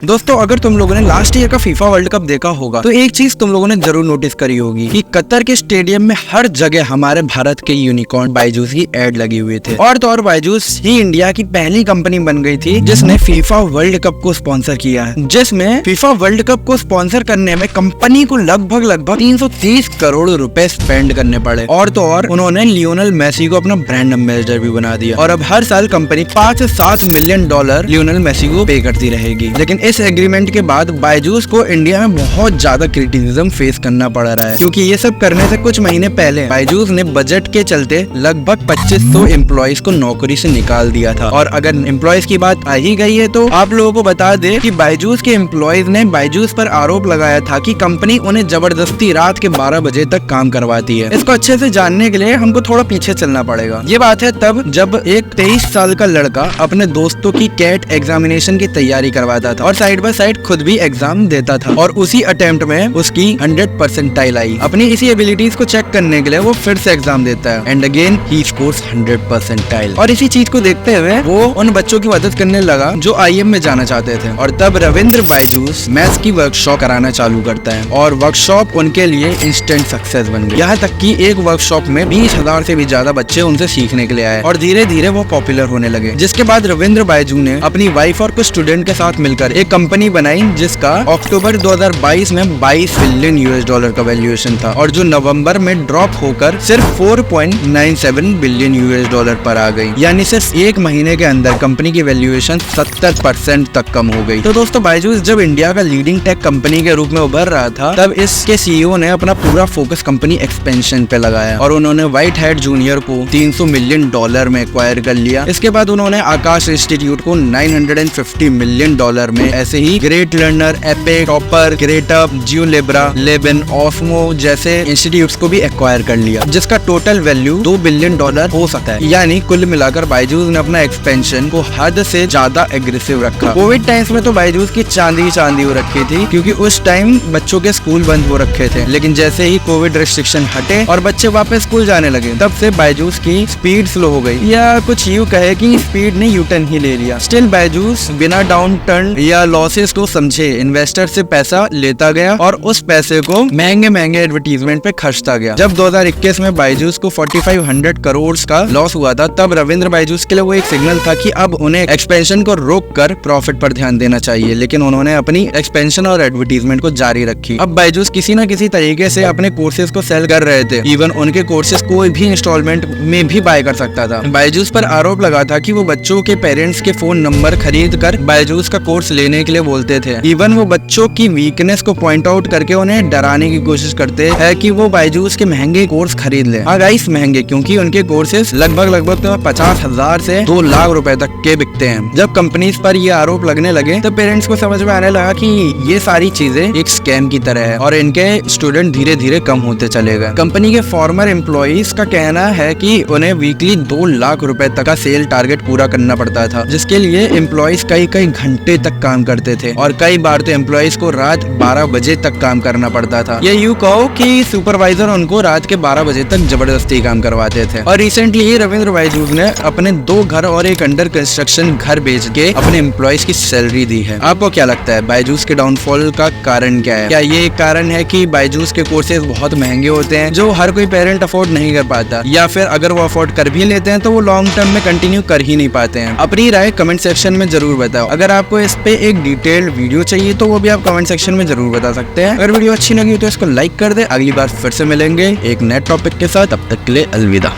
दोस्तों अगर तुम लोगों ने लास्ट ईयर का फीफा वर्ल्ड कप देखा होगा तो एक चीज तुम लोगों ने जरूर नोटिस करी होगी कि कतर के स्टेडियम में हर जगह हमारे भारत के यूनिकॉर्न बायजूस की एड लगी हुई थे। और तो और बायजूस ही इंडिया की पहली कंपनी बन गई थी जिसने फीफा वर्ल्ड कप को स्पॉन्सर किया है, जिसमें फीफा वर्ल्ड कप को स्पॉन्सर करने में कंपनी को लगभग 330 करोड़ रुपए स्पेंड करने पड़े। और तो और उन्होंने लियोनेल मेसी को अपना ब्रांड एम्बेसडर भी बना दिया और अब हर साल कंपनी 5 से 7 मिलियन डॉलर लियोनेल मेसी को पे करती रहेगी। लेकिन इस एग्रीमेंट के बाद बायजूस को इंडिया में बहुत ज्यादा क्रिटिसिज्म फेस करना पड़ रहा है, क्योंकि ये सब करने से कुछ महीने पहले बायजूस ने बजट के चलते लगभग 2500 एम्प्लॉइज को नौकरी से निकाल दिया था। और अगर एम्प्लॉइज की बात आ ही गई है तो आप लोगों को बता दे कि बायजूस के एम्प्लॉइज ने बायजूस पर आरोप लगाया था कि कंपनी उन्हें जबरदस्ती रात के 12 बजे तक काम करवाती है। इसको अच्छे से जानने के लिए हमको थोड़ा पीछे चलना पड़ेगा। ये बात है तब जब एक 23 साल का लड़का अपने दोस्तों की कैट एग्जामिनेशन की तैयारी करवाता था और साइड बाय साइड खुद भी एग्जाम देता था और उसी अटेम्प्ट में उसकी 100 परसेंटाइल आई। अपनी इसी एबिलिटीज को चेक करने के लिए वो फिर से एग्जाम देता है and again he scores 100 percentile. और इसी चीज को देखते हुए वो उन बच्चों की मदद करने लगा जो IIM में जाना चाहते थे। और तब रविंद्र बायजूस मैथ्स की वर्कशॉप कराना चालू करता है और वर्कशॉप उनके लिए इंस्टेंट सक्सेस बन गई। यहाँ तक कि एक वर्कशॉप में 20,000 से भी ज्यादा बच्चे उनसे सीखने के लिए आए और धीरे धीरे वो पॉपुलर होने लगे। जिसके बाद रविंद्र बायजू ने अपनी वाइफ और कुछ स्टूडेंट के साथ मिलकर एक कंपनी बनाई जिसका अक्टूबर 2022 में $22 बिलियन का वैल्यूएशन था और जो नवंबर में ड्रॉप होकर सिर्फ $4.97 बिलियन पर आ गई। यानी सिर्फ एक महीने के अंदर कंपनी की वैल्यूएशन 70% तक कम हो गई। तो दोस्तों बायजूस जब इंडिया का लीडिंग टेक कंपनी के रूप में उभर रहा था तब इसके CEO ने अपना पूरा फोकस कंपनी एक्सपेंशन पे लगाया और उन्होंने व्हाइट हैट जूनियर को $300 मिलियन में एक्वायर कर लिया। इसके बाद उन्होंने आकाश इंस्टीट्यूट को $950 मिलियन में, ऐसे ही Great Learner, Epic, Toppr, Gradeup, GeoGebra, लेबन, ऑस्मो जैसे इंस्टीट्यूट्स को भी एक्वायर कर लिया, जिसका टोटल वैल्यू $2 बिलियन हो सकता है। यानी कुल मिलाकर बायजूस ने अपना एक्सपेंशन को हद से ज्यादा एग्रेसिव रखा। कोविड टाइम्स में तो बायजूस की चांदी हो रखी थी क्योंकि उस टाइम बच्चों के स्कूल बंद हो रखे थे। लेकिन जैसे ही कोविड रेस्ट्रिक्शन हटे और बच्चे वापस स्कूल जाने लगे तब से बायजूस की स्पीड स्लो हो गई, या कुछ यूं कहे कि स्पीड ने यूटर्न ही ले लिया। स्टिल बायजूस बिना डाउन टर्न या लॉसेस को समझे इन्वेस्टर से पैसा लेता गया और उस पैसे को महंगे एडवर्टीजमेंट पे खर्चता गया। जब 2021 में बायजूस को 4500 करोड़ का लॉस हुआ था तब रविंद्र बायजूस के लिए वो एक सिग्नल था कि अब उन्हें एक्सपेंशन को रोक कर प्रॉफिट पर ध्यान देना चाहिए। लेकिन उन्होंने अपनी एक्सपेंशन और एडवर्टीजमेंट को जारी रखी। अब बायजूस किसी न किसी तरीके से अपने कोर्सेज को सेल कर रहे थे। इवन उनके कोर्सेज कोई भी इंस्टॉलमेंट में भी बाय कर सकता था। बायजूस पर आरोप लगा था कि वो बच्चों के पेरेंट्स के फोन नंबर खरीद कर बायजूस का कोर्स लेने के लिए बोलते थे। इवन वो बच्चों की वीकनेस को पॉइंट आउट करके उन्हें डराने की कोशिश करते हैं कि वो बायजूस के महंगे कोर्स खरीद ले। हाँ गाइस, महंगे, क्योंकि उनके कोर्सेज लगभग 50,000 से 2 लाख रुपए तक के बिकते हैं। जब कंपनीज पर ये आरोप लगने लगे तो पेरेंट्स को समझ में आने लगा कि ये सारी चीजें एक स्कैम की तरह है और इनके स्टूडेंट धीरे धीरे कम होते चले गए। कंपनी के फॉर्मर एम्प्लॉइज का कहना है कि उन्हें वीकली 2 लाख रुपए तक का सेल टारगेट पूरा करना पड़ता था, जिसके लिए एम्प्लॉइज कई घंटे तक काम करते थे और कई बार तो एम्प्लॉइज को रात 12 बजे तक काम करना पड़ता था। ये यूं कहो कि सुपरवाइजर उनको रात के 12 बजे तक जबरदस्ती काम करवाते थे। और रिसेंटली रविंद्र बायजूस ने अपने 2 घर और एक अंडर कंस्ट्रक्शन घर बेच के अपने एम्प्लॉइज की सैलरी दी है। आपको क्या लगता है बायजूस के डाउनफॉल का कारण क्या है? क्या ये एक कारण है कि बायजूस के कोर्सेज बहुत महंगे होते हैं जो हर कोई पेरेंट अफोर्ड नहीं कर पाता, या फिर अगर वो अफोर्ड कर भी लेते हैं तो वो लॉन्ग टर्म में कंटिन्यू कर ही नहीं पाते हैं? अपनी राय कमेंट सेक्शन में जरूर बताओ। अगर आपको इस पे एक डिटेल्ड वीडियो चाहिए तो वो भी आप कमेंट सेक्शन में जरूर बता सकते हैं। अगर वीडियो अच्छी लगी तो इसको लाइक कर दे। अगली बार फिर से मिलेंगे एक नए टॉपिक के साथ, तब तक के लिए अलविदा।